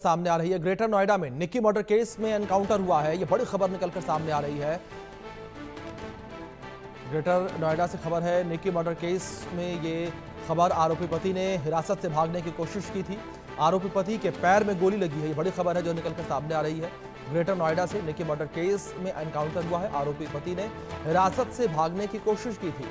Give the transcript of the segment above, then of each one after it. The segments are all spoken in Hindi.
सामने आ रही है। ग्रेटर नोएडा में निक्की मर्डर केस में एनकाउंटर हुआ है, ये बड़ी खबर निकलकर सामने आ रही है। ग्रेटर नोएडा से खबर है, निक्की मर्डर केस में ये खबर, आरोपी पति ने हिरासत से भागने की कोशिश की थी। आरोपी पति के पैर में गोली लगी है, ये बड़ी खबर है जो निकलकर सामने आ रही है। ग्रेटर नोएडा से निक्की मर्डर केस में एनकाउंटर हुआ है, आरोपी पति ने हिरासत से भागने की कोशिश की थी।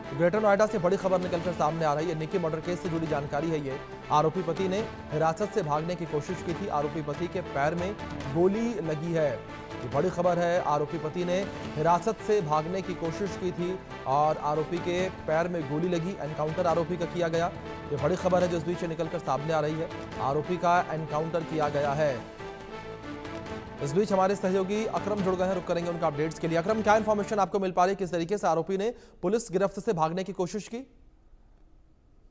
ग्रेटर नोएडा से बड़ी खबर निकलकर सामने आ रही है। निक्की मर्डर केस से जुड़ी जानकारी है ये। आरोपी पति ने हिरासत से भागने की कोशिश की थी, आरोपी पति के पैर में गोली लगी है, ये बड़ी खबर है। आरोपी पति ने हिरासत से भागने की कोशिश की थी और आरोपी के पैर में गोली लगी, एनकाउंटर आरोपी का किया गया, ये बड़ी खबर है जो इस बीच निकलकर सामने आ रही है। आरोपी का एनकाउंटर किया गया है। इस बीच हमारे सहयोगी अकरम जुड़ गए हैं, रुक करेंगे उनका अपडेट्स के लिए। अकरम, क्या इंफॉर्मेशन आपको मिल पा रही है, किस तरीके से आरोपी ने पुलिस गिरफ्त से भागने की कोशिश की?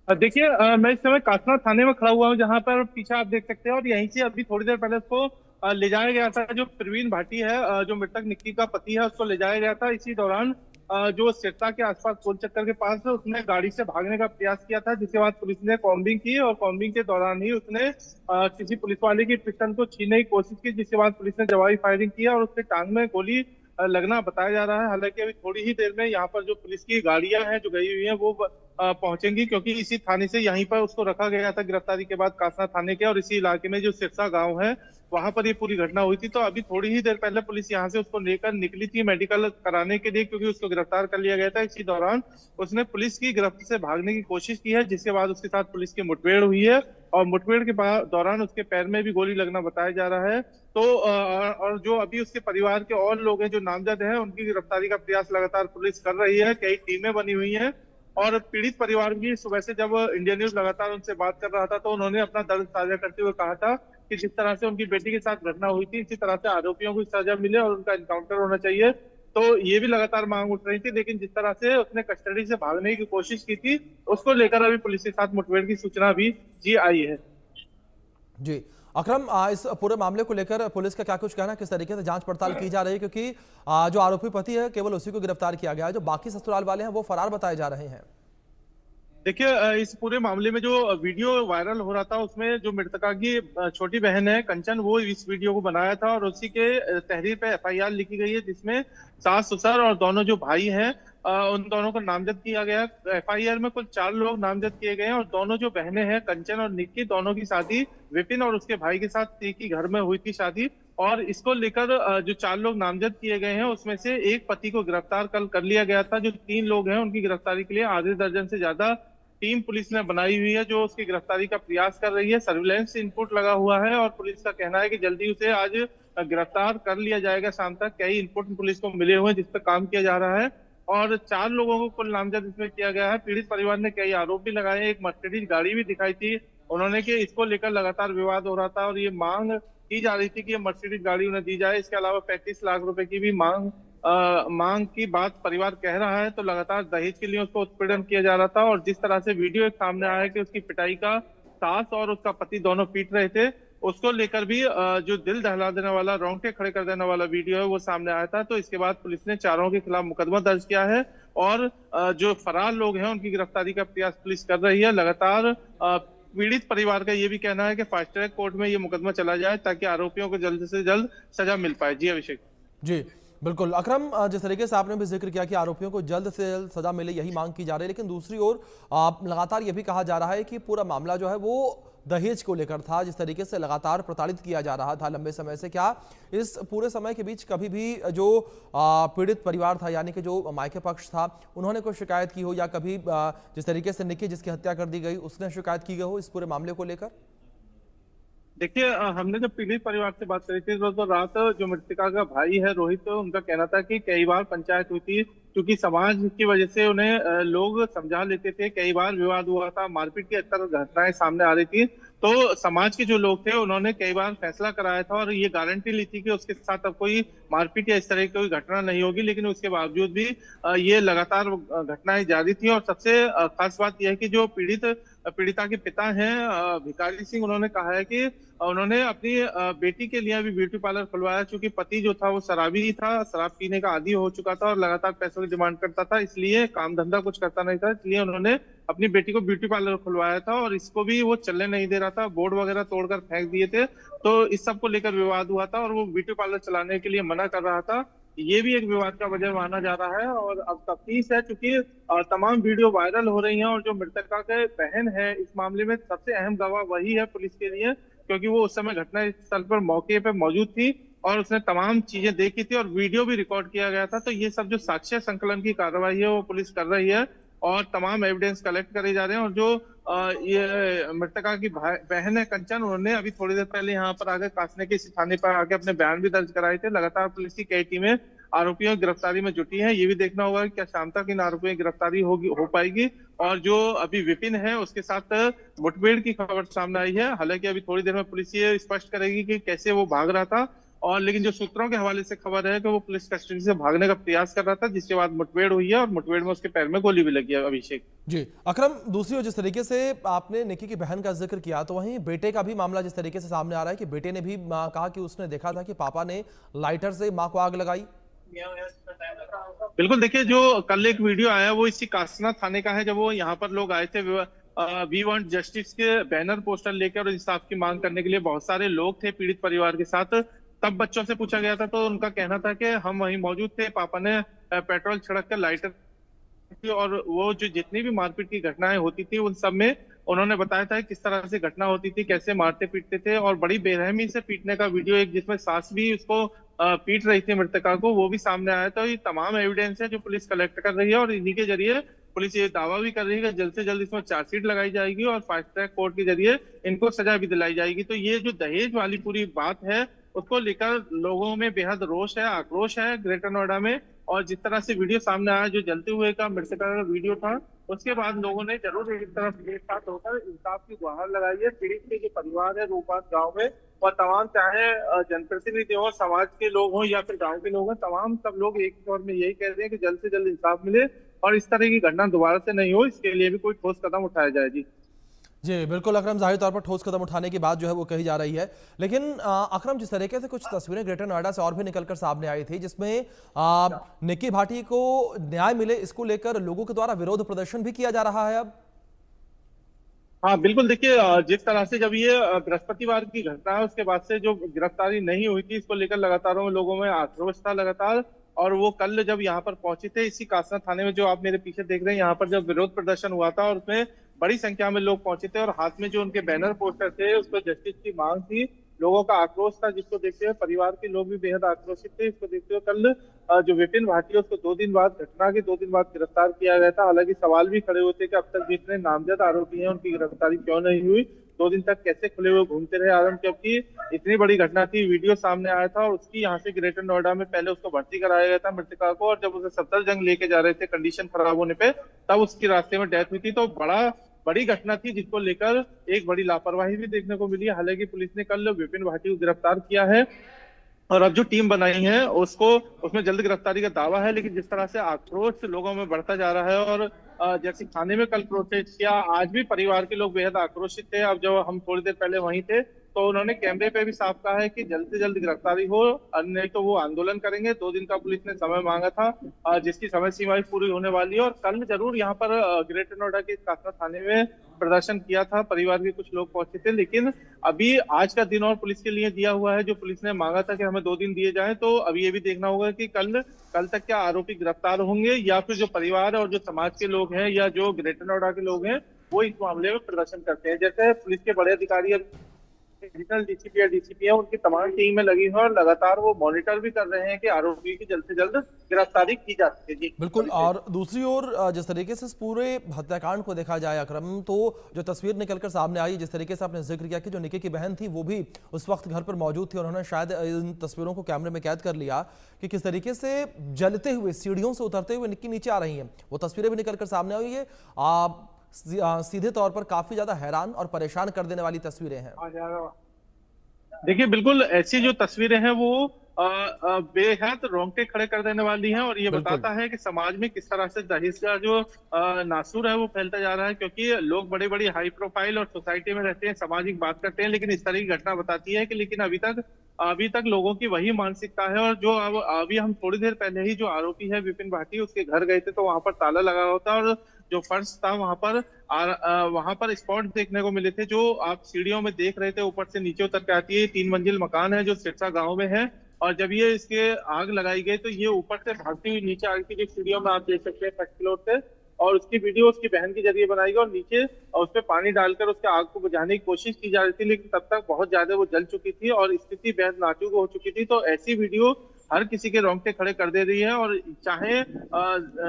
देखिए, मैं इस समय कासना थाने में खड़ा हुआ हूँ, जहां पर पीछे आप देख सकते हैं, और यहीं से अभी थोड़ी देर पहले उसको ले जाया गया था। जो प्रवीण भाटी है, जो मृतक निक्की का पति है, उसको ले जाया गया था। इसी दौरान जो सिरसा के आसपास गोल चक्कर के पास है, उसने गाड़ी से भागने का प्रयास किया था, जिसके बाद पुलिस ने कॉम्बिंग की और कॉम्बिंग के दौरान ही उसने किसी पुलिस वाले की पिस्टल को छीनने की कोशिश की, जिसके बाद पुलिस ने जवाबी फायरिंग की और उसके टांग में गोली लगना बताया जा रहा है। हालांकि अभी थोड़ी ही देर में यहाँ पर जो पुलिस की गाड़ियां हैं जो गई हुई हैं वो पहुंचेंगी, क्योंकि इसी थाने से यहीं पर उसको रखा गया था गिरफ्तारी के बाद, कासना थाने के, और इसी इलाके में जो सिरसा गांव है वहां पर ये पूरी घटना हुई थी। तो अभी थोड़ी ही देर पहले पुलिस यहाँ से उसको लेकर निकली थी मेडिकल कराने के लिए, क्योंकि उसको गिरफ्तार कर लिया गया था। इसी दौरान उसने पुलिस की गिरफ्त से भागने की कोशिश की है, जिसके बाद उसके साथ पुलिस की मुठभेड़ हुई है और मुठभेड़ के दौरान उसके पैर में भी गोली लगना बताया जा रहा है। तो और जो अभी उसके परिवार के और लोग हैं जो नामजद हैं, उनकी गिरफ्तारी का प्रयास लगातार पुलिस कर रही है। कई टीमें बनी हुई हैं और पीड़ित परिवार भी सुबह से जब इंडिया न्यूज लगातार उनसे बात कर रहा था, तो उन्होंने अपना दर्द साझा करते हुए कहा था कि जिस तरह से उनकी बेटी के साथ घटना हुई थी, इसी तरह से आरोपियों को सजा मिले और उनका एनकाउंटर होना चाहिए। तो ये भी लगातार मांग उठ रही थी, लेकिन जिस तरह से उसने कस्टडी से भागने की कोशिश की थी, उसको लेकर अभी पुलिस के साथ मुठभेड़ की सूचना भी जी आई है। जी अकरम, इस पूरे मामले को लेकर पुलिस का क्या कुछ कहना है, किस तरीके से जांच पड़ताल की जा रही है? क्योंकि जो आरोपी पति है केवल उसी को गिरफ्तार किया गया है, जो बाकी ससुराल वाले हैं वो फरार बताए जा रहे हैं। देखिए, इस पूरे मामले में जो वीडियो वायरल हो रहा था, उसमें जो मृतका की छोटी बहन है कंचन, वो इस वीडियो को बनाया था और उसी के तहरीर पे एफआईआर लिखी गई है, जिसमें सास ससुर और दोनों जो भाई हैं उन दोनों को नामजद किया गया। एफआईआर में कुल 4 लोग नामजद किए गए हैं और दोनों जो बहनें हैं कंचन और निक्की, दोनों की शादी विपिन और उसके भाई के साथ एक ही घर में हुई थी शादी। और इसको लेकर जो 4 लोग नामजद किए गए हैं, उसमें से एक पति को गिरफ्तार कल कर लिया गया था। जो 3 लोग हैं उनकी गिरफ्तारी के लिए आधे दर्जन से ज्यादा टीम पुलिस ने बनाई हुई है, जो उसकी गिरफ्तारी का प्रयास कर रही है। सर्विलांस इनपुट लगा हुआ है और पुलिस का कहना है कि जल्दी उसे आज गिरफ्तार कर लिया जाएगा शाम तक। कई इनपुट पुलिस को मिले हुए हैं जिस पर काम किया जा रहा है और 4 लोगों को कुल नामजद इसमें किया गया है। पीड़ित परिवार ने कई आरोप भी लगाए। एक मर्सिडीज गाड़ी भी दिखाई थी उन्होंने, कि इसको लेकर लगातार विवाद हो रहा था और ये मांग की जा रही थी कि ये मर्सिडीज गाड़ी उन्हें दी जाए। इसके अलावा 35 लाख रुपए की भी मांग की बात परिवार कह रहा है। तो लगातार दहेज के लिए उसको उत्पीड़न किया जा रहा था और जिस तरह से वीडियो एक सामने आया कि उसकी पिटाई का सास और उसका पति दोनों पीट रहे थे, उसको लेकर भी जो दिल दहला देने वाला, रोंगटे खड़े कर देने वाला वीडियो है वो सामने आया था। तो इसके बाद पुलिस ने चारों के खिलाफ मुकदमा दर्ज किया है और जो फरार लोग हैं उनकी गिरफ्तारी का प्रयास पुलिस कर रही है। लगातार पीड़ित परिवार का ये भी कहना है कि फास्ट ट्रैक कोर्ट में ये मुकदमा चला जाए ताकि आरोपियों को जल्द से जल्द सजा मिल पाए। जी अभिषेक। जी बिल्कुल अकरम, जिस तरीके से आपने भी जिक्र किया कि आरोपियों को जल्द से जल्द सजा मिले, यही मांग की जा रही है, लेकिन दूसरी ओर लगातार ये भी कहा जा रहा है कि पूरा मामला जो है वो दहेज को लेकर था। जिस तरीके से लगातार प्रताड़ित किया जा रहा था लंबे समय से, क्या इस पूरे समय के बीच कभी भी जो पीड़ित परिवार था, यानी कि जो मायके पक्ष था, उन्होंने कोई शिकायत की हो या कभी जिस तरीके से निक्की जिसकी हत्या कर दी गई उसने शिकायत की गई हो इस पूरे मामले को लेकर? देखिए, हमने जब पीड़ित परिवार से बात करी थी तो रात जो मृतका का भाई है रोहित, तो उनका कहना था कि कई बार पंचायत हुई थी, क्योंकि समाज की वजह से उन्हें लोग समझा लेते थे। कई बार विवाद हुआ था, मारपीट की अक्सर घटनाएं सामने आ रही थी। तो समाज के जो लोग थे उन्होंने कई बार फैसला कराया था और ये गारंटी ली थी कि उसके साथ अब कोई मारपीट या इस तरह की कोई घटना नहीं होगी, लेकिन उसके बावजूद भी ये लगातार घटनाएं जारी थी। और सबसे खास बात यह है कि जो पीड़ित पीड़िता के पिता हैं भिखारी सिंह, उन्होंने कहा है कि उन्होंने अपनी बेटी के लिए भी ब्यूटी पार्लर खुलवाया, क्योंकि पति जो था वो शराबी ही था, शराब पीने का आदी हो चुका था और लगातार पैसों की डिमांड करता था, इसलिए काम धंधा कुछ करता नहीं था, इसलिए उन्होंने अपनी बेटी को ब्यूटी पार्लर खुलवाया था और इसको भी वो चलने नहीं दे रहा था, बोर्ड वगैरह तोड़कर फेंक दिए थे। तो इस सब को लेकर विवाद हुआ था और वो ब्यूटी पार्लर चलाने के लिए मना कर रहा था। ये भी एक विवाद का वजह माना जा रहा है और अब तफ्तीश है, चूंकि तमाम वीडियो वायरल हो रही हैं और जो मृतका के बहन है इस मामले में सबसे अहम गवाह वही है पुलिस के लिए, क्योंकि वो उस समय घटना स्थल पर मौके पर मौजूद थी और उसने तमाम चीजें देखी थी और वीडियो भी रिकॉर्ड किया गया था। तो ये सब जो साक्ष्य संकलन की कार्रवाई है वो पुलिस कर रही है और तमाम एविडेंस कलेक्ट करे जा रहे हैं। और जो ये मृतका की बहन है कंचन, उन्होंने अभी थोड़ी देर पहले यहाँ पर आकर कासने के थाने पर आके अपने बयान भी दर्ज कराए थे। लगातार पुलिस की कई टीमें आरोपियों की गिरफ्तारी में जुटी हैं। ये भी देखना होगा कि क्या शाम तक इन आरोपियों की गिरफ्तारी हो पाएगी। और जो अभी विपिन है उसके साथ मुठभेड़ की खबर सामने आई है। हालांकि अभी थोड़ी देर में पुलिस ये स्पष्ट करेगी कि कैसे वो भाग रहा था, और लेकिन जो सूत्रों के हवाले से खबर है कि वो पुलिस कस्टडी से भागने का प्रयास कर रहा था, जिसके बाद मुठभेड़ हुई है और मुठभेड़ में उसके पैर में गोली भी लगी है। अभिषेक जी अकरम, दूसरी ओर जिस तरीके से आपने निकी की बहन का जिक्र किया, तो वहीं बेटे का भी मामला जिस तरीके से सामने आ रहा है कि बेटे ने भी कहा कि उसने देखा था कि पापा ने लाइटर से मां को आग लगाई। बिल्कुल, देखिए जो कल एक वीडियो आया वो इसी कासना थाने का है, जब वो यहाँ पर लोग आए थे वी वांट जस्टिस के बैनर पोस्टर लेकर और इंसाफ की मांग करने के लिए बहुत सारे लोग थे पीड़ित परिवार के साथ। तब बच्चों से पूछा गया था तो उनका कहना था कि हम वहीं मौजूद थे, पापा ने पेट्रोल छिड़क कर लाइटर थी और वो जो जितनी भी मारपीट की घटनाएं होती थी उन सब में उन्होंने बताया था किस तरह से घटना होती थी, कैसे मारते पीटते थे और बड़ी बेरहमी से पीटने का वीडियो एक जिसमें सास भी उसको पीट रही थी मृतका को, वो भी सामने आया था। ये तमाम एविडेंस है जो पुलिस कलेक्ट कर रही है और इन्हीं के जरिए पुलिस ये दावा भी कर रही है कि जल्द से जल्द इसमें चार्जशीट लगाई जाएगी और फास्ट ट्रैक कोर्ट के जरिए इनको सजा भी दिलाई जाएगी। तो ये जो दहेज वाली पूरी बात है उसको लेकर लोगों में बेहद रोष है, आक्रोश है ग्रेटर नोएडा में। और जिस तरह से वीडियो सामने आया, जो जलते हुए का मृतका का वीडियो था, उसके बाद लोगों ने जरूर एक तरफ एक साथ होकर इंसाफ की गुहार लगाई है। पीड़ित के जो परिवार है रूपात गांव में और तमाम चाहे जनप्रतिनिधि हो, समाज के लोग हों या फिर गांव के लोग हैं, तमाम सब लोग एक तौर में यही कह रहे हैं कि जल्द से जल्द इंसाफ मिले और इस तरह की घटना दोबारा से नहीं हो, इसके लिए भी कोई ठोस कदम उठाया जाए। जी बिल्कुल अकरम, जाहिर तौर पर ठोस कदम उठाने की बात जो है वो कही जा रही है। लेकिन अकरम, जिस तरीके से कुछ तस्वीरें ग्रेटर नोएडा से और भी निकलकर सामने आई थी जिसमें निक्की भाटी को न्याय मिले, इसको लेकर लोगों के द्वारा विरोध प्रदर्शन भी किया जा रहा है अब। हाँ बिल्कुल, देखिए जिस तरह से जब ये बृहस्पतिवार की घटना है उसके बाद से जो गिरफ्तारी नहीं हुई थी, इसको लेकर लगातार लोगों में आक्रोश था लगातार। और वो कल जब यहाँ पर पहुंचे थे इसी कासना थाने में, जो आप मेरे पीछे देख रहे हैं, यहाँ पर जब विरोध प्रदर्शन हुआ था और उसमें बड़ी संख्या में लोग पहुंचे थे और हाथ में जो उनके बैनर पोस्टर थे उस पर जस्टिस की मांग थी, लोगों का आक्रोश था, जिसको देखते हुए परिवार के लोग भी बेहद आक्रोशित थे। इसको देखते हुए कल जो विपिन भाटी है उसको 2 दिन बाद, घटना के 2 दिन बाद गिरफ्तार किया गया था। हालांकि सवाल भी खड़े होते कि अब तक जितने नामजद आरोपी हैं उनकी गिरफ्तारी क्यों नहीं हुई, 2 दिन तक कैसे खुले हुए घूमते रहे आलम, जबकि इतनी बड़ी घटना थी, वीडियो सामने आया था और उसकी यहाँ से ग्रेटर नोएडा में पहले उसको भर्ती कराया गया था मृतका को, और जब उसे सफदरजंग लेके जा रहे थे कंडीशन खराब होने पे, तब उसकी रास्ते में डेथ हुई थी। तो बड़ी घटना थी जिसको लेकर एक बड़ी लापरवाही भी देखने को मिली। हालांकि पुलिस ने कल विपिन भाटी को गिरफ्तार किया है और अब जो टीम बनाई है उसको उसमें जल्द गिरफ्तारी का दावा है। लेकिन जिस तरह से आक्रोश लोगों में बढ़ता जा रहा है और जैसे थाने में कल प्रोटेस्ट किया, आज भी परिवार के लोग बेहद आक्रोशित थे। अब जब हम थोड़ी देर पहले वहीं थे तो उन्होंने कैमरे पे भी साफ कहा है कि जल्द से जल्द गिरफ्तारी हो, नहीं तो वो आंदोलन करेंगे। 2 दिन का पुलिस ने समय मांगा था, जिसकी समय सीमा पूरी होने वाली है। और कल जरूर यहाँ पर ग्रेटर नोएडा के कासना थाने में प्रदर्शन किया था, परिवार के कुछ लोग पहुंचे थे। लेकिन अभी आज का दिन और पुलिस के लिए दिया हुआ है, जो पुलिस ने मांगा था कि हमें 2 दिन दिए जाएं। तो अभी ये भी देखना होगा कि कल तक क्या आरोपी गिरफ्तार होंगे या फिर जो परिवार और जो समाज के लोग हैं या जो ग्रेटर नोएडा के लोग हैं वो इस मामले में प्रदर्शन करते हैं। जैसे पुलिस के बड़े अधिकारी रीजनल डीसीपी या डीसीपी है, उनकी तमाम टीमें लगी हैं और लगातार वो मॉनिटर भी कर रहे हैं कि आरोपी की जल्द से जल्द गिरफ्तारी की जा सके। जी बिल्कुल। और दूसरी ओर जिस तरीके से इस पूरे हत्याकांड को देखा जाए अकरम, तो जो तस्वीर निकलकर सामने आई, जिस तरीके से आपने जिक्र किया कि जो निकी की बहन थी वो भी उस वक्त घर पर मौजूद थी और उन्होंने शायद इन तस्वीरों को कैमरे में कैद कर लिया कि किस तरीके से जलते हुए सीढ़ियों से उतरते हुए निक्की नीचे आ रही है। वो तस्वीरें भी निकलकर सामने आई है, सीधे तौर पर काफी ज्यादा हैरान और परेशान कर देने वाली तस्वीरें हैं। देखिए बिल्कुल ऐसी जो तस्वीरें हैं वो बेहद रोंगटे खड़े कर देने वाली है, और ये बिल्कुल। बताता है कि समाज में किस तरह से दहेज का जो नासूर है वो फैलता जा रहा है। क्योंकि लोग बड़ी बड़ी हाई प्रोफाइल और सोसाइटी में रहते हैं, सामाजिक बात करते हैं, लेकिन इस तरह की घटना बताती है कि लेकिन अभी तक लोगों की वही मानसिकता है। और जो अब अभी हम थोड़ी देर पहले ही जो आरोपी है विपिन भाटी, उसके घर गए थे तो वहां पर ताला लगा हुआ था, और जो फर्श था वहां पर स्पॉट देखने को मिले थे जो आप सीढ़ियों में देख रहे थे, ऊपर से नीचे उतर के आती है। 3 मंजिल मकान है जो सिरसा गांव में है, और जब ये इसके आग लगाई गई तो ये ऊपर से भागती हुई नीचे आ गई थी, सीढ़ियों में आप देख सकते हैं फर्स्ट फ्लोर से। और उसकी वीडियो उसकी बहन के जरिए बनाई गई, और नीचे उस पर पानी डालकर उसके आग को बुझाने की कोशिश की जा रही थी, लेकिन तब तक बहुत ज्यादा वो जल चुकी थी और स्थिति बेहद नाजुक हो चुकी थी। तो ऐसी वीडियो हर किसी के रोंगटे खड़े कर दे रही है, और चाहे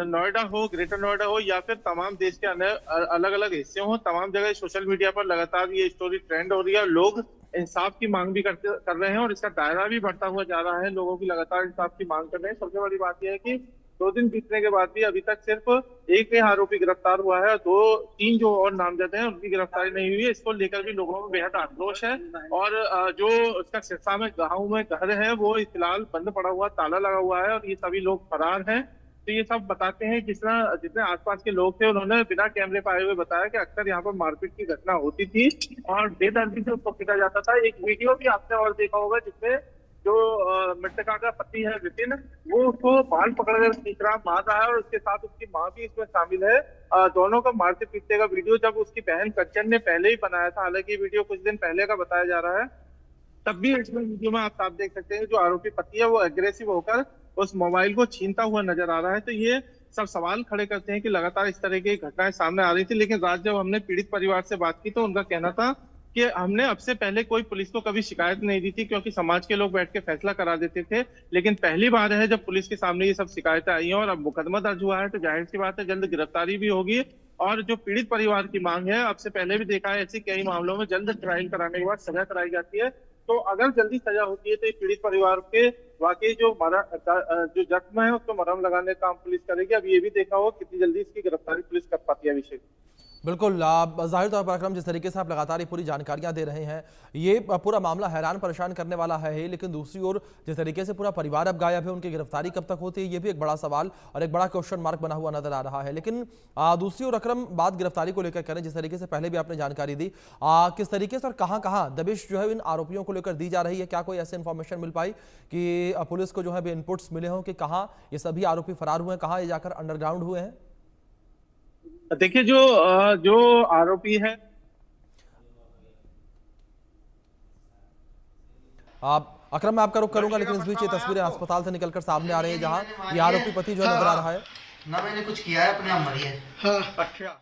नोएडा हो, ग्रेटर नोएडा हो, या फिर तमाम देश के अलग अलग हिस्से हो, तमाम जगह सोशल मीडिया पर लगातार ये स्टोरी ट्रेंड हो रही है। लोग इंसाफ की मांग भी कर रहे हैं, और इसका दायरा भी बढ़ता हुआ जा रहा है। लोगों की लगातार इंसाफ की मांग कर रहे हैं। सबसे बड़ी बात यह है कि 2 दिन बीतने के बाद भी अभी तक सिर्फ एक ही आरोपी गिरफ्तार हुआ है, 2-3 जो और नामजद हैं उनकी गिरफ्तारी नहीं हुई है। इसको लेकर भी लोगों में बेहद आक्रोश है। और जो उसका सिरसा में गाँव में घर है वो फिलहाल बंद पड़ा हुआ, ताला लगा हुआ है, और ये सभी लोग फरार हैं। तो ये सब बताते हैं जितने आसपास के लोग थे उन्होंने बिना कैमरे पाए हुए बताया कि अक्सर यहाँ पर मारपीट की घटना होती थी और बेदर्दी से उसको पीटा जाता था। एक वीडियो भी आपने और देखा होगा जिसमें जो मृतका का पति है विपिन, वो उसको बाल पकड़कर खींच रहा मार रहा है, और उसके साथ उसकी माँ भी इसमें शामिल है। दोनों का मारते पीटने का वीडियो जब उसकी बहन कंचन ने पहले ही बनाया था, हालांकि ये वीडियो कुछ दिन पहले का बताया जा रहा है, तब भी इसमें वीडियो में आप साफ देख सकते हैं जो आरोपी पति है वो एग्रेसिव होकर उस मोबाइल को छीनता हुआ नजर आ रहा है। तो ये सब सवाल खड़े करते हैं कि लगातार इस तरह की घटनाएं सामने आ रही थी। लेकिन रात जब हमने पीड़ित परिवार से बात की तो उनका कहना था कि हमने अब से पहले कोई पुलिस को कभी शिकायत नहीं दी थी, क्योंकि समाज के लोग बैठ के फैसला करा देते थे। लेकिन पहली बार है जब पुलिस के सामने ये सब शिकायतें आई हैं, और अब मुकदमा दर्ज हुआ है तो जाहिर सी बात है जल्द गिरफ्तारी भी होगी। और जो पीड़ित परिवार की मांग है, अब से पहले भी देखा है ऐसे कई मामलों में जल्द ट्रायल कराने के बाद सजा कराई जाती है। तो अगर जल्दी सजा होती है तो ये पीड़ित परिवार के वाकई जो जख्म है उसको मरहम लगाने का काम पुलिस करेगी। अब ये भी देखा हो कितनी जल्दी इसकी गिरफ्तारी पुलिस कर पाती है। अभिषेक, बिल्कुल, जाहिर तौर पर अकरम जिस तरीके से आप लगातार ये पूरी जानकारियां दे रहे हैं, ये पूरा मामला हैरान परेशान करने वाला है ही। लेकिन दूसरी ओर जिस तरीके से पूरा परिवार अब गायब है, उनकी गिरफ्तारी कब तक होती है, ये भी एक बड़ा सवाल और एक बड़ा क्वेश्चन मार्क बना हुआ नजर आ रहा है। लेकिन दूसरी ओर अकरम, बात गिरफ्तारी को लेकर करें, जिस तरीके से पहले भी आपने जानकारी दी, किस तरीके से और कहाँ कहाँ दबिश जो है इन आरोपियों को लेकर दी जा रही है? क्या कोई ऐसी इन्फॉर्मेशन मिल पाई कि पुलिस को जो है इनपुट्स मिले हों कि कहाँ ये सभी आरोपी फरार हुए हैं, कहाँ ये जाकर अंडरग्राउंड हुए हैं? देखिए जो आरोपी है, आप अकरम मैं आपका रुख करूंगा, लेकिन इस बीच ये तस्वीरें अस्पताल से निकलकर सामने आ रही है जहां ये आरोपी पति जो है नजर आ रहा है। ना मैंने कुछ किया है, अपने आप मरी है। हाँ, अच्छा,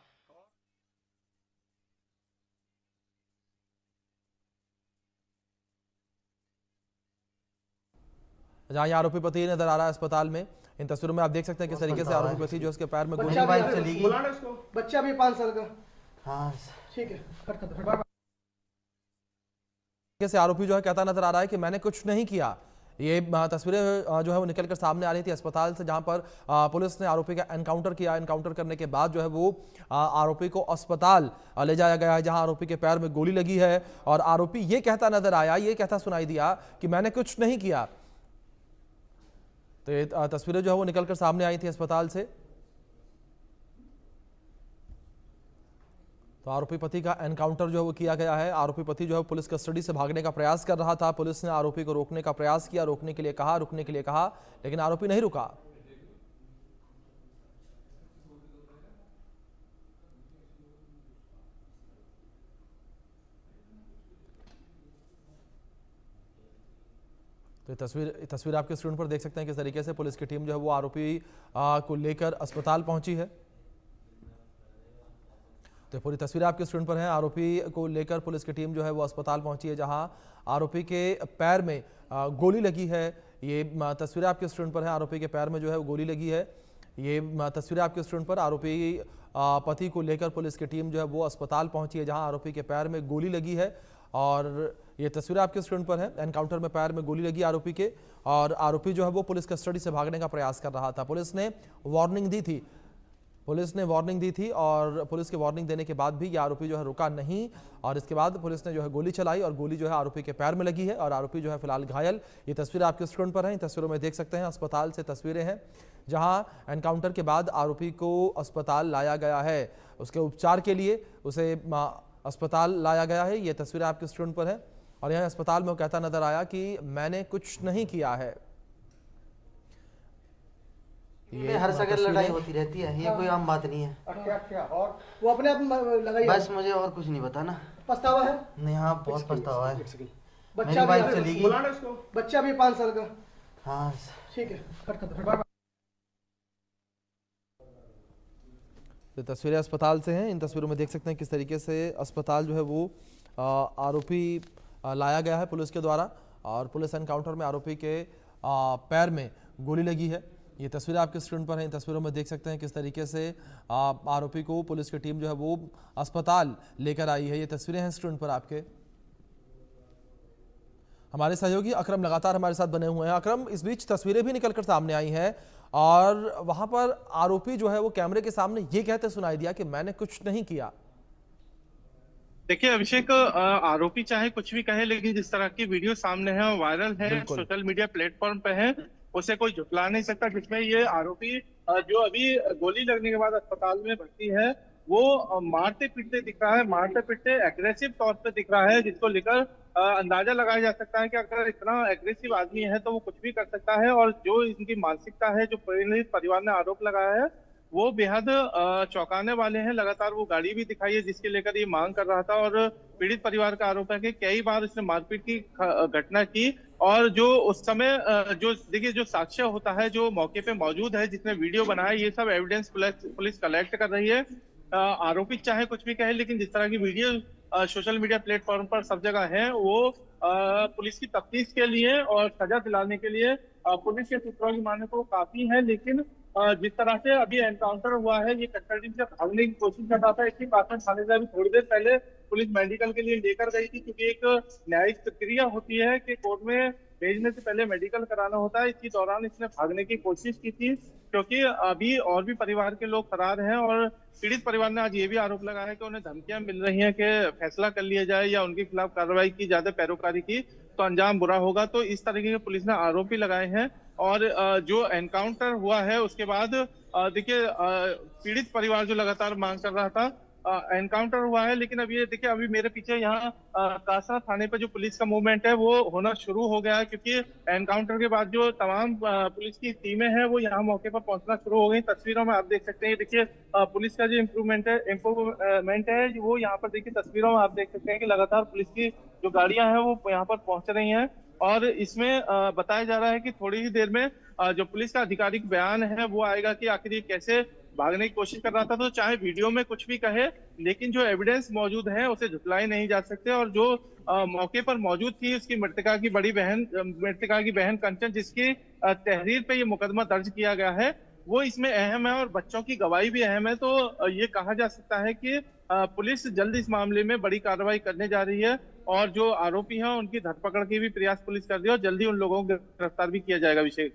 जहां ये आरोपी पति नजर आ रहा है अस्पताल में। इन तस्वीरों में आप देख सकते हैं किस तरीके से आरोपी पति जो उसके पैर में गोली बच्चा भी 5 साल का। हाँ ठीक है। से आरोपी जो है कहता नजर आ रहा है कि मैंने कुछ नहीं किया। ये तस्वीरें जो है वो निकलकर सामने आ रही थी अस्पताल से, जहां पर पुलिस ने आरोपी का एनकाउंटर किया। एनकाउंटर करने के बाद जो है वो आरोपी को अस्पताल ले जाया गया है, जहां आरोपी के पैर में गोली लगी है। और आरोपी ये कहता नजर आया, ये कहता सुनाई दिया कि मैंने कुछ नहीं किया। तो ये तस्वीरें जो है वो निकलकर सामने आई थी अस्पताल से। तो आरोपी पति का एनकाउंटर जो है वो किया गया है। आरोपी पति जो है पुलिस कस्टडी से भागने का प्रयास कर रहा था। पुलिस ने आरोपी को रोकने का प्रयास किया, रुकने के लिए कहा, लेकिन आरोपी नहीं रुका। तो तस्वीर आपके स्क्रीन पर देख सकते हैं किस तरीके से पुलिस की टीम जो है वो आरोपी को लेकर अस्पताल पहुंची है। तो पूरी तस्वीर आपके स्क्रीन पर है। आरोपी को लेकर पुलिस की टीम जो है वो अस्पताल पहुंची है, जहां आरोपी के पैर में गोली लगी है। ये तस्वीर आपके स्क्रीन पर है। आरोपी के पैर में जो है वो गोली लगी है। ये तस्वीर आपके स्क्रीन पर आरोपी पति को लेकर पुलिस की टीम जो है वो अस्पताल पहुंची है, जहां आरोपी के पैर में गोली लगी है। और ये तस्वीर आपके स्क्रीन पर है। एनकाउंटर में पैर में गोली लगी आरोपी के, और आरोपी जो है वो पुलिस कस्टडी से भागने का प्रयास कर रहा था। पुलिस ने वार्निंग दी थी पुलिस ने वार्निंग दी थी और पुलिस की वार्निंग देने के बाद भी ये आरोपी जो है रुका नहीं और इसके बाद पुलिस ने जो है गोली चलाई और गोली जो है आरोपी के पैर में लगी है और आरोपी जो है फिलहाल घायल। ये तस्वीरें आपके स्क्रीन पर हैं, इन तस्वीरों में देख सकते हैं अस्पताल से तस्वीरें हैं जहां एनकाउंटर के बाद आरोपी को अस्पताल लाया गया है, उसके उपचार के लिए उसे अस्पताल लाया गया है। ये तस्वीरें आपके स्क्रीन पर है और यहाँ अस्पताल में वो कहता नजर आया कि मैंने कुछ नहीं किया है। ये हर जगह लड़ाई होती रहती है, ये कोई आम बात नहीं है। अच्छा अच्छा, और वो अपने आप लगाई बस मुझे और कुछ नहीं पता ना। पछतावा है? नहीं, हाँ बहुत पछतावा है। बच्चा मेरी भी वाइफ चली गई। बुलाना इसको। बच्चा भी 5 साल का। हाँ ठीक है, हट। तो तस्वीरें अस्पताल से हैं, इन तस्वीरों में देख सकते हैं किस तरीके से अस्पताल जो है वो आरोपी लाया गया है पुलिस के द्वारा और पुलिस एनकाउंटर में आरोपी के पैर में गोली लगी है। ये तस्वीरें आपके स्क्रीन पर हैं, इन तस्वीरों में देख सकते हैं किस तरीके से आरोपी को पुलिस की टीम जो है वो अस्पताल लेकर आई है। ये तस्वीरें हैं स्क्रीन पर आपके। हमारे सहयोगी अकरम लगातार हमारे साथ बने हुए हैं। अकरम, इस बीच तस्वीरें भी निकलकर सामने आई हैं और वहां पर आरोपी जो है वो कैमरे के सामने ये कहते सुनाई दिया कि मैंने कुछ नहीं किया। देखिए अभिषेक, आरोपी चाहे कुछ भी कहे लेकिन जिस तरह की वीडियो सामने है और वायरल है, सोशल मीडिया प्लेटफॉर्म पे है, उसे कोई झुठला नहीं सकता। जिसमें ये आरोपी जो अभी गोली लगने के बाद अस्पताल में भर्ती है वो मारते पीटते दिख रहा है, मारते पीटते एग्रेसिव तौर पे दिख रहा है, जिसको लेकर अंदाजा लगाया जा सकता है कि अगर इतना एग्रेसिव आदमी है तो वो कुछ भी कर सकता है। और जो इनकी मानसिकता है, जो परिवार ने आरोप लगाया है, वो बेहद चौंकाने वाले हैं। लगातार वो गाड़ी भी दिखाई है जिसके लेकर ये मांग कर रहा था और पीड़ित परिवार का आरोप है कि कई बार इसने मारपीट की घटना की और जो उस समय जो देखिए जो साक्ष्य होता है, जो मौके पे मौजूद है, जिसने वीडियो बनाया, ये सब एविडेंस पुलिस कलेक्ट कर रही है। आरोपी चाहे कुछ भी कहे लेकिन जिस तरह की वीडियो सोशल मीडिया प्लेटफॉर्म पर सब जगह है, वो पुलिस की तफ्तीश के लिए और सजा दिलाने के लिए पुलिस के सूत्रों की माने तो काफी है। लेकिन जिस तरह से अभी एनकाउंटर हुआ है, ये कस्टडी से भागने की कोशिश कर रहा था। इसी बात में थाने से अभी थोड़ी देर पहले पुलिस मेडिकल के लिए लेकर गई थी, क्योंकि एक न्यायिक प्रक्रिया होती है कि कोर्ट में भेजने से पहले मेडिकल कराना होता है। इसी दौरान इसने भागने की कोशिश की थी, क्योंकि अभी और भी परिवार के लोग फरार हैं और पीड़ित परिवार ने आज ये भी आरोप लगाया है कि उन्हें धमकियां मिल रही हैं कि फैसला कर लिया जाए या उनके खिलाफ कार्रवाई की, ज्यादा पैरोकारी की तो अंजाम बुरा होगा। तो इस तरीके के पुलिस ने आरोप भी लगाए हैं और जो एनकाउंटर हुआ है उसके बाद देखिए पीड़ित परिवार जो लगातार मांग कर रहा था, एनकाउंटर हुआ है, लेकिन अब ये देखिए अभी मेरे पीछे यहाँ कासरा थाने पे जो पुलिस का मूवमेंट है वो होना शुरू हो गया है, क्योंकि एनकाउंटर के बाद जो तमाम पुलिस की टीमें हैं वो यहाँ मौके पर पहुंचना शुरू हो गई। तस्वीरों में आप देख सकते हैं, देखिए पुलिस का जो इम्प्रूवमेंट है वो यहाँ पर देखिए तस्वीरों में आप देख सकते हैं कि लगातार पुलिस की जो गाड़ियां हैं वो यहाँ पर पहुंच रही हैं और इसमें बताया जा रहा है कि थोड़ी ही देर में जो पुलिस का आधिकारिक बयान है वो आएगा कि आखिर ये कैसे भागने की कोशिश कर रहा था। तो चाहे वीडियो में कुछ भी कहे, लेकिन जो एविडेंस मौजूद है उसे झुटलाए नहीं जा सकते। और जो मौके पर मौजूद थी उसकी मृतका की बहन कंचन, जिसकी तहरीर पे ये मुकदमा दर्ज किया गया है, वो इसमें अहम है और बच्चों की गवाही भी अहम है। तो ये कहा जा सकता है कि पुलिस जल्द इस मामले में बड़ी कार्रवाई करने जा रही है और जो आरोपी हैं उनकी धरपकड़ के भी प्रयास पुलिस कर रही है और जल्दी उन लोगों को गिरफ्तार भी किया जाएगा। अभिषेक,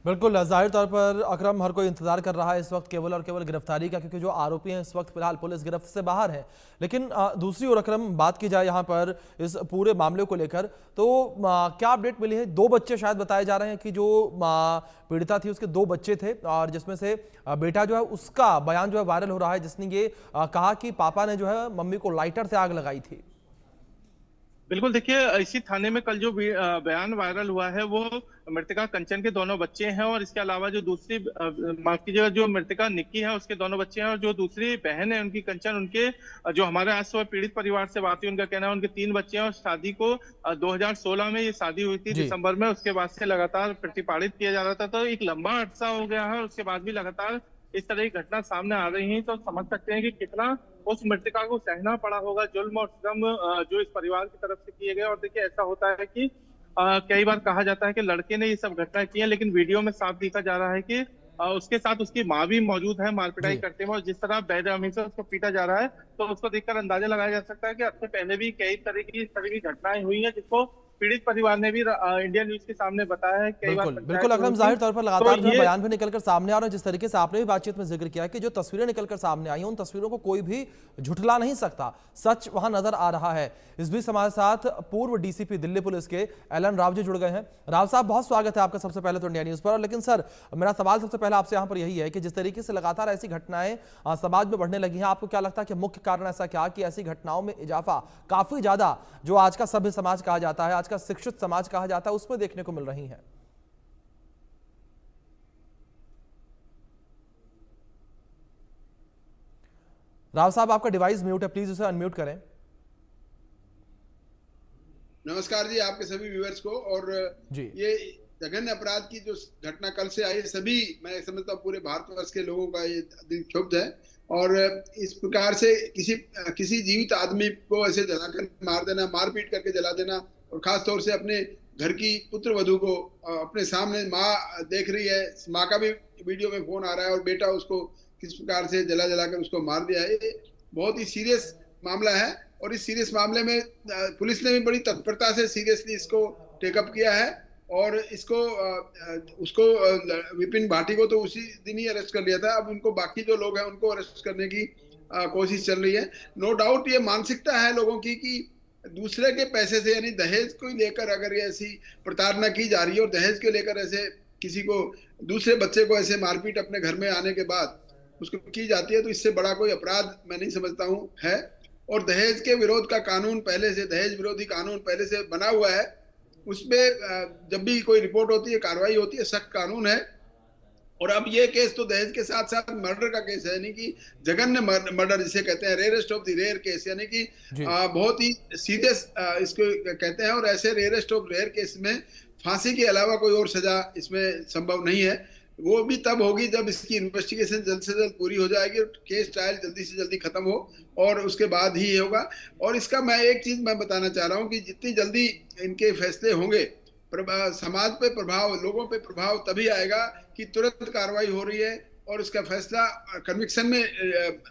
बिल्कुल, जाहिर तौर पर अकरम हर कोई इंतजार कर रहा है इस वक्त केवल और केवल गिरफ्तारी का, क्योंकि जो आरोपी हैं इस वक्त फिलहाल पुलिस गिरफ्त से बाहर है। लेकिन दूसरी ओर अकरम, बात की जाए यहाँ पर इस पूरे मामले को लेकर तो क्या अपडेट मिली है? 2 बच्चे शायद बताए जा रहे हैं कि जो पीड़िता थी उसके 2 बच्चे थे और जिसमें से बेटा जो है उसका बयान जो है वायरल हो रहा है, जिसने ये कहा कि पापा ने जो है मम्मी को लाइटर से आग लगाई थी। बिल्कुल, देखिए इसी थाने में कल जो बयान वायरल हुआ है वो मृतका कंचन के दोनों बच्चे हैं और इसके अलावा जो दूसरी माफ कीजिएगा जो मृतका निक्की है उसके दोनों बच्चे हैं और जो दूसरी बहन है उनकी कंचन, उनके जो हमारे आज सुबह पीड़ित परिवार से बात हुई, उनका कहना है उनके 3 बच्चे हैं और शादी को 2016 में ये शादी हुई थी दिसंबर में। उसके बाद से लगातार प्रतिपादित किया जा रहा था, तो एक लंबा अरसा हो गया है। उसके बाद भी लगातार इस तरह की घटना सामने आ रही है, तो समझ सकते हैं कि कितना उस मृतका को सहना पड़ा होगा जुल्म और सितम जो इस परिवार की तरफ से किए गए। और देखिए ऐसा होता है कि कई बार कहा जाता है कि लड़के ने ये सब घटना की है, लेकिन वीडियो में साफ देखा जा रहा है कि उसके साथ उसकी माँ भी मौजूद है मारपिटाई करते हुए, और जिस तरह बेरहमी से उसको पीटा जा रहा है तो उसको देखकर अंदाजा लगाया जा सकता है कि अब से पहले भी कई तरह की इस तरह की घटनाएं हुई हैं जिसको पीड़ित परिवार ने भी इंडिया न्यूज के सामने बताया है कई बार बिल्कुल बिल्कुल अकरम, जाहिर तौर पर तो लगातार जो है ये बयान भी निकलकर सामने आ रहे हैं। जिस तरीके से आपने भी बातचीत में जिक्र किया है कि जो तस्वीरें निकलकर सामने आई हैं उन तस्वीरों को कोई भी झुठला नहीं सकता, सच वहां नजर आ रहा है। इस बीच हमारे साथ पूर्व डीसीपी दिल्ली पुलिस के एलन राव जी जुड़ गए हैं। राव साहब, बहुत स्वागत है आपका सबसे पहले तो इंडिया न्यूज पर। लेकिन सर, मेरा सवाल सबसे पहले आपसे यहाँ पर यही है कि जिस तरीके से लगातार ऐसी घटनाएं समाज में बढ़ने लगी हैं, आपको क्या लगता है कि मुख्य कारण ऐसा क्या कि ऐसी घटनाओं में इजाफा काफी ज्यादा जो आज का सभ्य समाज कहा जाता है, आज का शिक्षित समाज कहा जाता है, उसमें देखने को मिल रही है? राव साहब, आपका डिवाइस म्यूट है, प्लीज उसे अनम्यूट करें। नमस्कार जी आपके सभी व्यूअर्स को। और जी। ये जघन्य अपराध की जो घटना कल से आई, सभी मैं समझता हूँ पूरे भारतवर्ष के लोगों का ये दिल क्षुब्ध है। और इस प्रकार से किसी जीवित आदमी को ऐसे जलाकर मार देना, मारपीट करके जला देना, और खास तौर से अपने घर की पुत्र वधू को अपने सामने माँ देख रही है, माँ का भी वीडियो में फोन आ रहा है और बेटा उसको किस प्रकार से जला जलाकर उसको मार दिया है। ये बहुत ही सीरियस मामला है और इस सीरियस मामले में पुलिस ने भी बड़ी तत्परता से सीरियसली इसको टेकअप किया है और इसको उसको विपिन भाटी को तो उसी दिन ही अरेस्ट कर लिया था। अब उनको बाकी जो लोग हैं उनको अरेस्ट करने की कोशिश चल रही है। नो डाउट ये मानसिकता है लोगों की कि दूसरे के पैसे से, यानी दहेज को लेकर अगर ये ऐसी प्रताड़ना की जा रही है और दहेज के लेकर ऐसे किसी को, दूसरे बच्चे को ऐसे मारपीट अपने घर में आने के बाद उसको की जाती है, तो इससे बड़ा कोई अपराध मैं नहीं समझता हूँ है। और दहेज के विरोध का कानून पहले से, दहेज विरोधी कानून पहले से बना हुआ है, उसमें जब भी कोई रिपोर्ट होती है, कार्रवाई होती है, सख्त कानून है। और अब ये केस तो दहेज के साथ साथ मर्डर का केस है, यानी कि जघन्य मर्डर जिसे कहते हैं, rarest of the rare case, यानी कि बहुत ही सीरियस इसको कहते हैं। और ऐसे रेयरेस्ट ऑफ रेयर केस में फांसी के अलावा कोई और सजा इसमें संभव नहीं है। वो भी तब होगी जब इसकी इन्वेस्टिगेशन जल्द से जल्द पूरी हो जाएगी, केस ट्रायल जल्दी से जल्दी खत्म हो, और उसके बाद ही होगा। और इसका मैं एक चीज मैं बताना चाह रहा हूँ कि जितनी जल्दी इनके फैसले होंगे, समाज पे प्रभाव, लोगों पे प्रभाव तभी आएगा कि तुरंत कार्रवाई हो रही है और उसका फैसला कन्विक्शन में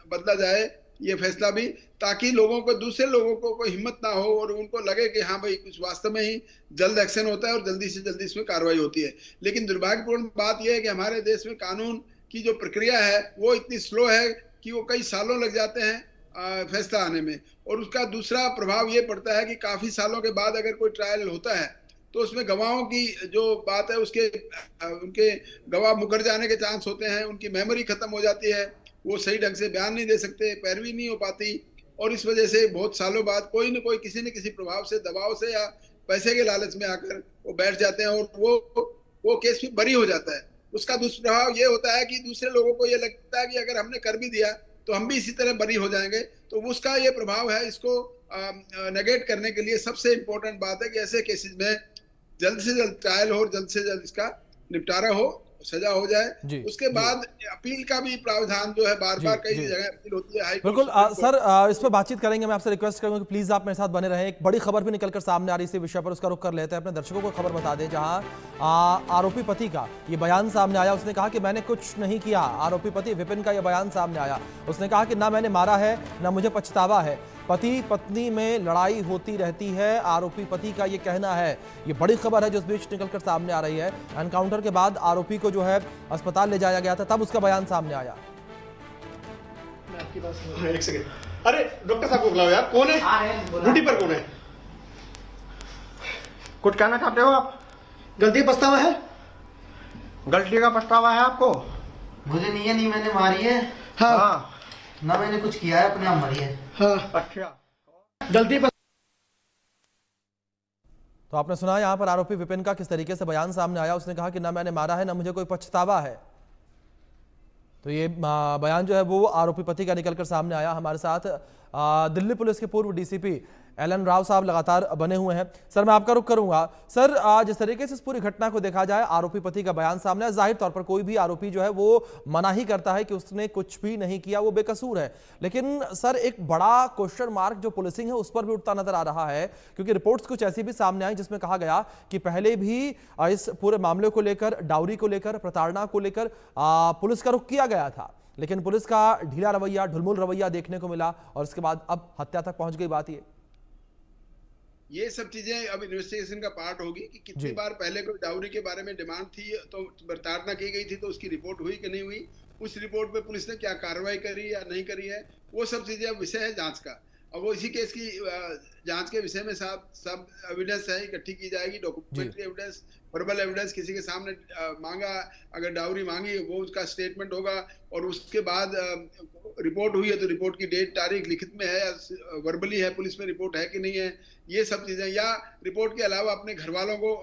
बदला जाए, ये फैसला भी, ताकि लोगों को, दूसरे लोगों को कोई हिम्मत ना हो और उनको लगे कि हाँ भाई कुछ वास्तव में ही जल्द एक्शन होता है और जल्दी से जल्दी इसमें कार्रवाई होती है। लेकिन दुर्भाग्यपूर्ण बात यह है कि हमारे देश में कानून की जो प्रक्रिया है वो इतनी स्लो है कि वो कई सालों लग जाते हैं फैसला आने में। और उसका दूसरा प्रभाव ये पड़ता है कि काफी सालों के बाद अगर कोई ट्रायल होता है तो उसमें गवाहों की जो बात है, उनके गवाह मुकर जाने के चांस होते हैं, उनकी मेमोरी खत्म हो जाती है, वो सही ढंग से बयान नहीं दे सकते, पैरवी नहीं हो पाती, और इस वजह से बहुत सालों बाद कोई न कोई किसी न किसी प्रभाव से, दबाव से या पैसे के लालच में आकर वो बैठ जाते हैं और वो केस भी बरी हो जाता है। उसका दुष्प्रभाव ये होता है कि दूसरे लोगों को ये लगता है कि अगर हमने कर भी दिया तो हम भी इसी तरह बरी हो जाएंगे, तो उसका ये प्रभाव है। इसको नेगेट करने के लिए सबसे इम्पोर्टेंट बात है कि ऐसे केसेस में जल्द से जल्द ट्रायल हो और जल्द से जल्द इसका निपटारा हो, सजा हो जाए। उसके बाद अपील का भी प्रावधान जो है, बार बार कई जगह अपील होती है। बिल्कुल सर, इस पर बातचीत करेंगे। मैं आपसे रिक्वेस्ट करूंगा कि प्लीज आप मेरे साथ बने रहें। एक बड़ी खबर भी निकलकर सामने आ रही है इसी विषय पर, उसका रुख कर लेते हैं। अपने दर्शकों को खबर बता दें, जहां आरोपी पति का ये बयान सामने आया। उसने कहा कि मैंने कुछ नहीं किया। आरोपी पति विपिन का यह बयान सामने आया। उसने कहा कि ना मैंने मारा है, ना मुझे पछतावा है। पति पत्नी में लड़ाई होती रहती है, आरोपी पति का ये कहना है। ये बड़ी खबर है जो इस बीच निकलकर सामने आ रही है। एनकाउंटर के बाद आरोपी को जो है अस्पताल ले जाया गया था, तब उसका बयान सामने आया। एक सेकंड, अरे डॉक्टर साहब को बुलाओ यार। कौन है ड्यूटी पर? कौन है? कुछ कहना चाहते हो आप? गलती पछतावा है? गलती का पछतावा है आपको? मुझे नहीं है, नहीं मैंने मारी है। हाँ। ना मैंने कुछ किया है, अपने आप मरी है। हाँ। अच्छा, गलती तो आपने सुना यहाँ पर आरोपी विपिन का किस तरीके से बयान सामने आया। उसने कहा कि ना मैंने मारा है, ना मुझे कोई पछतावा है। तो ये बयान जो है वो आरोपी पति का निकलकर सामने आया। हमारे साथ दिल्ली पुलिस के पूर्व डीसीपी एलन राव साहब लगातार बने हुए हैं। सर, मैं आपका रुख करूंगा। सर, जिस तरीके से इस पूरी घटना को देखा जाए, आरोपी पति का बयान सामने आया। जाहिर तौर पर कोई भी आरोपी जो है वो मना ही करता है कि उसने कुछ भी नहीं किया, वो बेकसूर है। लेकिन सर, एक बड़ा क्वेश्चन मार्क जो पुलिसिंग है उस पर भी उठता नजर आ रहा है, क्योंकि रिपोर्ट्स कुछ ऐसी भी सामने आई जिसमें कहा गया कि पहले भी इस पूरे मामले को लेकर, डाउरी को लेकर, प्रताड़ना को लेकर पुलिस का रुख किया गया था। लेकिन पुलिस का ढीला रवैया, ढुलमुल रवैया देखने को मिला और उसके बाद अब हत्या तक पहुंच गई बात ये। ये सब चीजें अब इन्वेस्टिगेशन का पार्ट होगी कि कितनी बार पहले कोई डाउरी के बारे में डिमांड थी तो प्रताड़ना की गई थी तो उसकी रिपोर्ट हुई कि नहीं हुई, उस रिपोर्ट पे पुलिस ने क्या कार्रवाई करी या नहीं करी है, वो सब चीजें अब विषय है जांच का। और वो इसी केस की जांच के विषय में सब एविडेंस है इकट्ठी की जाएगी, डॉक्यूमेंट्री एविडेंस, वर्बल एविडेंस, किसी के सामने मांगा, अगर डाउरी मांगी वो उसका स्टेटमेंट होगा, और उसके बाद रिपोर्ट हुई है तो रिपोर्ट की डेट तारीख लिखित में है या वर्बली है, पुलिस में रिपोर्ट है कि नहीं है, ये सब चीजें, या रिपोर्ट के अलावा अपने घर वालों को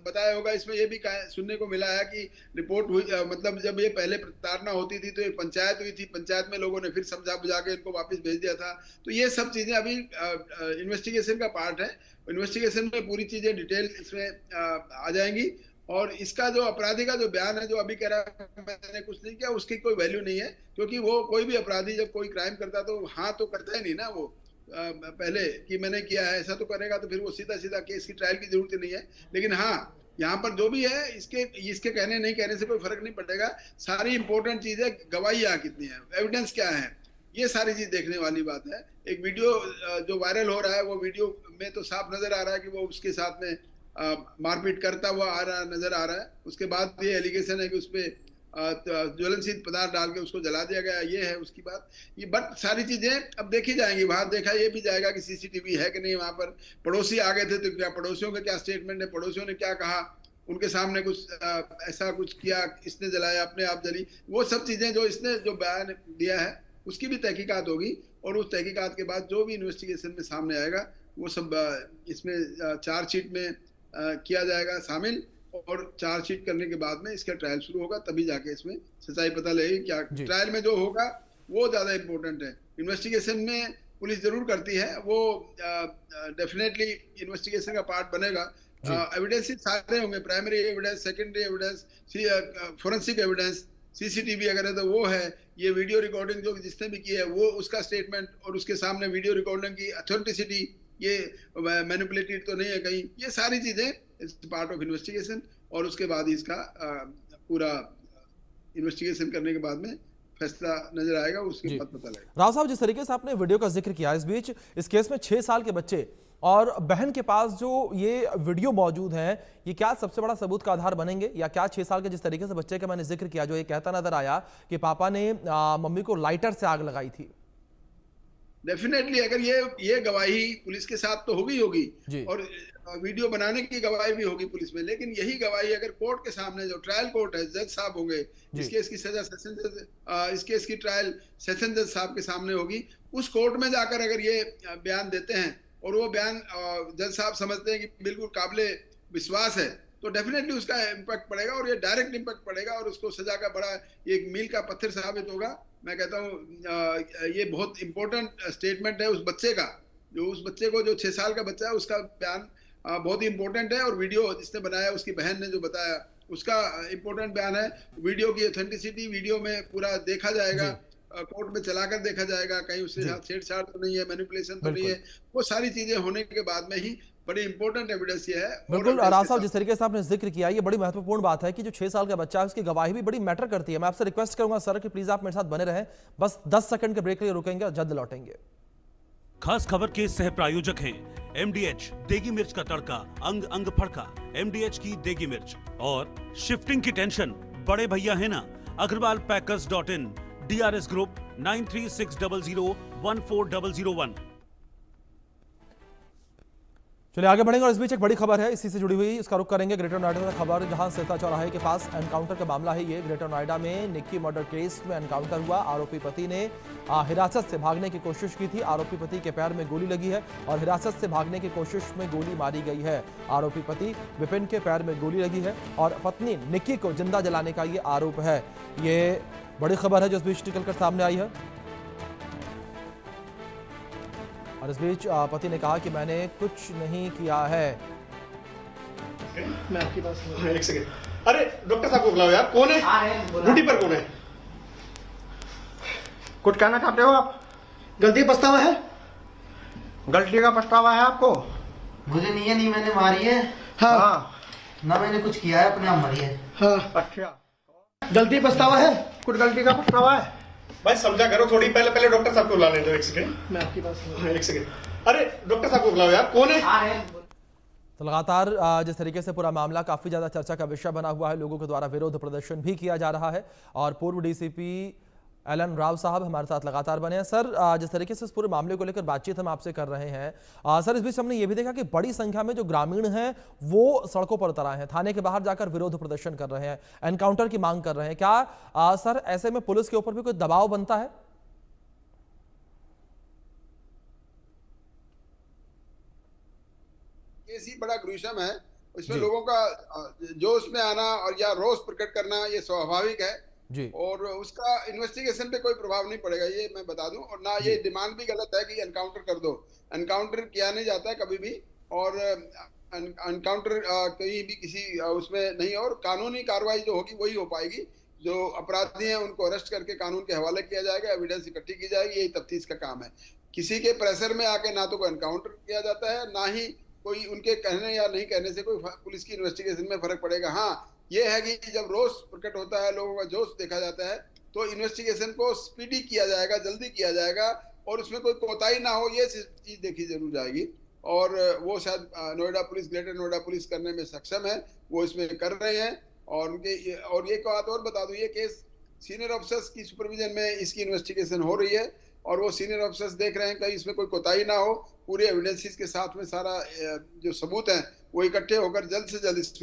बताया होगा। इसमें ये भी सुनने को मिला है कि रिपोर्ट हुई, मतलब जब ये पहले प्रताड़ना होती थी तो एक पंचायत हुई थी, पंचायत में लोगों ने फिर समझा बुझा के इनको वापस भेज दिया था। तो ये सब चीजें अभी इन्वेस्टिगेशन का पार्ट है, इन्वेस्टिगेशन में पूरी चीजें डिटेल इसमें आ जाएंगी। और इसका जो अपराधी का जो बयान है, जो अभी कह रहा है मैंने कुछ नहीं किया, उसकी कोई वैल्यू नहीं है, क्योंकि वो कोई भी अपराधी जब कोई क्राइम करता तो हाँ तो करता ही नहीं ना वो पहले कि मैंने किया है, ऐसा तो करेगा तो फिर वो सीधा सीधा केस की ट्रायल की जरूरत नहीं है। लेकिन हाँ, यहाँ पर जो भी है इसके कहने नहीं कहने से कोई फर्क नहीं पड़ेगा। सारी इंपॉर्टेंट चीजें, गवाहियाँ कितनी है, एविडेंस क्या है, ये सारी चीज देखने वाली बात है। एक वीडियो जो वायरल हो रहा है, वो वीडियो में तो साफ नजर आ रहा है कि वो उसके साथ में मारपीट करता हुआ नजर आ रहा है। उसके बाद ये एलिगेशन है कि उसपे ज्वलनशील पदार्थ डाल के उसको जला दिया गया, ये है उसकी बात। ये बट सारी चीजें अब देखी जाएंगी, वहां देखा ये भी जाएगा कि सीसीटीवी है कि नहीं, वहां पर पड़ोसी आ गए थे तो क्या पड़ोसियों का क्या स्टेटमेंट है, पड़ोसियों ने क्या कहा, उनके सामने कुछ ऐसा कुछ किया, इसने जलाया, अपने आप जली, वो सब चीजें जो इसने जो बयान दिया है उसकी भी तहकीकात होगी। और उस तहकीकात के बाद जो भी इन्वेस्टिगेशन में सामने आएगा वो सब इसमें चार्जशीट में किया जाएगा शामिल, और चार्जशीट करने के बाद में इसका ट्रायल शुरू होगा, तभी जाके इसमें सच्चाई पता लगेगी। क्या ट्रायल में जो होगा वो ज्यादा इंपॉर्टेंट है। इन्वेस्टिगेशन में पुलिस जरूर करती है, वो डेफिनेटली इन्वेस्टिगेशन का पार्ट बनेगा। एविडेंस सारे होंगे, primary evidence, secondary evidence, forensic evidence, CCTV अगर है तो वो है, ये वीडियो रिकॉर्डिंग जो जिसने भी की है वो उसका स्टेटमेंट, और उसके सामने वीडियो रिकॉर्डिंग की ऑथेंटिसिटी, ये मैनिपुलेटेड तो नहीं है कहीं, ये सारी चीजें इस पार्ट ऑफ इन्वेस्टिगेशन। और उसके बाद ही इसका पूरा इन्वेस्टिगेशन करने के बाद में फैसला नजर आएगा, उसके बाद पता लगेगा। राव साहब, जिस तरीके से आपने वीडियो का जिक्र किया, इस बीच इस केस में 6 साल के बच्चे और बहन के पास जो ये वीडियो मौजूद है, ये क्या सबसे बड़ा सबूत का आधार बनेंगे, या क्या 6 साल के जिस तरीके से बच्चे का मैंने जिक्र किया, जो ये कहता नजर आया कि पापा ने मम्मी को लाइटर से आग लगाई थी? डेफिनेटली अगर ये गवाही पुलिस के साथ तो होगी और वीडियो बनाने की गवाही भी होगी पुलिस में, लेकिन यही गवाही अगर कोर्ट के सामने, जो ट्रायल कोर्ट है, जज साहब होंगे, इस केस की सजा सेशन जज, इस केस की ट्रायल सेशन जज साहब के सामने होगी, उस कोर्ट में जाकर अगर ये बयान देते हैं और वो बयान जज साहब समझते हैं कि बिल्कुल काबिले विश्वास है, तो डेफिनेटली उसका इम्पैक्ट पड़ेगा, और ये डायरेक्ट इम्पैक्ट पड़ेगा, और उसको सजा का बड़ा एक मील का पत्थर साबित होगा। मैं कहता हूँ ये बहुत इंपॉर्टेंट स्टेटमेंट है उस बच्चे का, जो उस बच्चे को, जो 6 साल का बच्चा है, उसका बयान बहुत ही इंपॉर्टेंट है। और वीडियो जिसने बनाया, उसकी बहन ने जो बताया, उसका इंपॉर्टेंट बयान है। वीडियो की ऑथेंटिसिटी वीडियो में पूरा देखा जाएगा, कोर्ट में चलाकर देखा जाएगा, कहीं उससे छेड़छाड़ तो नहीं है, मैनिपुलेशन तो नहीं है, वो सारी चीजें होने के बाद में ही बड़ी इंपॉर्टेंट एविडेंस ये है। बिल्कुल राव साहब, जिस तरीके से आपने जिक्र किया, ये बड़ी महत्वपूर्ण बात है कि जो 6 साल का बच्चा है उसकी गवाही भी बड़ी मैटर करती है। मैं आपसे रिक्वेस्ट करूंगा सर कि प्लीज आप मेरे साथ बने रहें, बस 10 सेकंड के ब्रेक के लिए रुकेंगे और जल्द लौटेंगे। खास खबर के सह प्रायोजक हैं MDH देगी मिर्च का तड़का, अंग अंग फड़का, MDH की देगी मिर्च, और शिफ्टिंग की टेंशन बड़े भैया है ना, agrawalpackers.in, DRS ग्रुप 9360014001। चलिए आगे बढ़ेंगे, और इस बीच एक बड़ी खबर है इसी से जुड़ी हुई, इसका रुख करेंगे ग्रेटर नोएडा से खबर, जहां सेता चौराहे के पास एनकाउंटर का मामला है। ये ग्रेटर नोएडा में निक्की मर्डर केस में एनकाउंटर हुआ। आरोपी पति ने हिरासत से भागने की कोशिश की थी। आरोपी पति के पैर में गोली लगी है और हिरासत से भागने की कोशिश में गोली मारी गई है। आरोपी पति विपिन के पैर में गोली लगी है और पत्नी निक्की को जिंदा जलाने का ये आरोप है। ये बड़ी खबर है जो इस बीच निकलकर सामने आई है, और इस बीच पति ने कहा कि मैंने कुछ नहीं किया है। मैं आपके पास एक सेकंड। अरे डॉक्टर साहब को बुलाओ यार, कौन है? ड्यूटी पर कौन है? कुछ कहना चाहते हो आप? गलती पछतावा है? गलती का पछतावा है आपको? मुझे नहीं है, नहीं मैंने मारी है। हाँ। ना मैंने कुछ किया है, अपने आप मरी है। हाँ। अच्छा, गलती पछतावा है? कुछ गलती का पछतावा है? भाई समझा करो थोड़ी, पहले डॉक्टर साहब को बुला लें दो, एक सेकंड। मैं आपके पास एक सेकंड। अरे डॉक्टर साहब को बुलाओ यार, कौन है? तो लगातार जिस तरीके से पूरा मामला काफ़ी ज़्यादा चर्चा का विषय बना हुआ है, लोगों के द्वारा विरोध प्रदर्शन भी किया जा रहा है और पूर्व डीसीपी एलन राव साहब हमारे साथ लगातार बने हैं। सर, जिस तरीके से इस पूरे मामले को लेकर बातचीत हम आपसे कर रहे हैं, सर इस बीच हमने ये भी देखा कि बड़ी संख्या में जो ग्रामीण हैं वो सड़कों पर उतर आए हैं, थाने के बाहर जाकर विरोध प्रदर्शन कर रहे हैं, एनकाउंटर की मांग कर रहे हैं। क्या सर ऐसे में पुलिस के ऊपर भी कोई दबाव बनता है? केस ही बड़ा ग्रुशम है, इसमें जी। लोगों का जोश में आना और या रोष प्रकट करना ये स्वाभाविक है जी। और उसका इन्वेस्टिगेशन पे कोई प्रभाव नहीं पड़ेगा, ये मैं बता दूं। और ना ये डिमांड भी गलत है कि एनकाउंटर कर दो, एनकाउंटर किया नहीं जाता है कभी भी, और एनकाउंटर कहीं भी किसी उसमें नहीं, और कानूनी कार्रवाई जो होगी वही हो पाएगी। जो अपराधी हैं उनको अरेस्ट करके कानून के हवाले किया जाएगा, एविडेंस इकट्ठी की जाएगी, यही तफ्तीश का काम है। किसी के प्रेशर में आके ना तो कोई एनकाउंटर किया जाता है, ना ही कोई उनके कहने या नहीं कहने से कोई पुलिस की इन्वेस्टिगेशन में फर्क पड़ेगा। हाँ, ये है कि जब रोष प्रकट होता है, लोगों का जोश देखा जाता है, तो इन्वेस्टिगेशन को स्पीडी किया जाएगा, जल्दी किया जाएगा और उसमें कोई कोताही ना हो, ये चीज देखी जरूर जाएगी। और वो शायद Noida police, greater Noida police करने में सक्षम है, वो इसमें कर रहे हैं। और उनके और ये बात और बता दूं, ये केस सीनियर ऑफिसर्स की सुपरविजन में इसकी इन्वेस्टिगेशन हो रही है और वो सीनियर ऑफिसर्स देख रहे हैं कहीं इसमें कोई कोताही ना हो, पूरे एविडेंसेस के साथ में सारा जो सबूत हैं वो इकट्ठे होकर जल्द से जल्द इसमें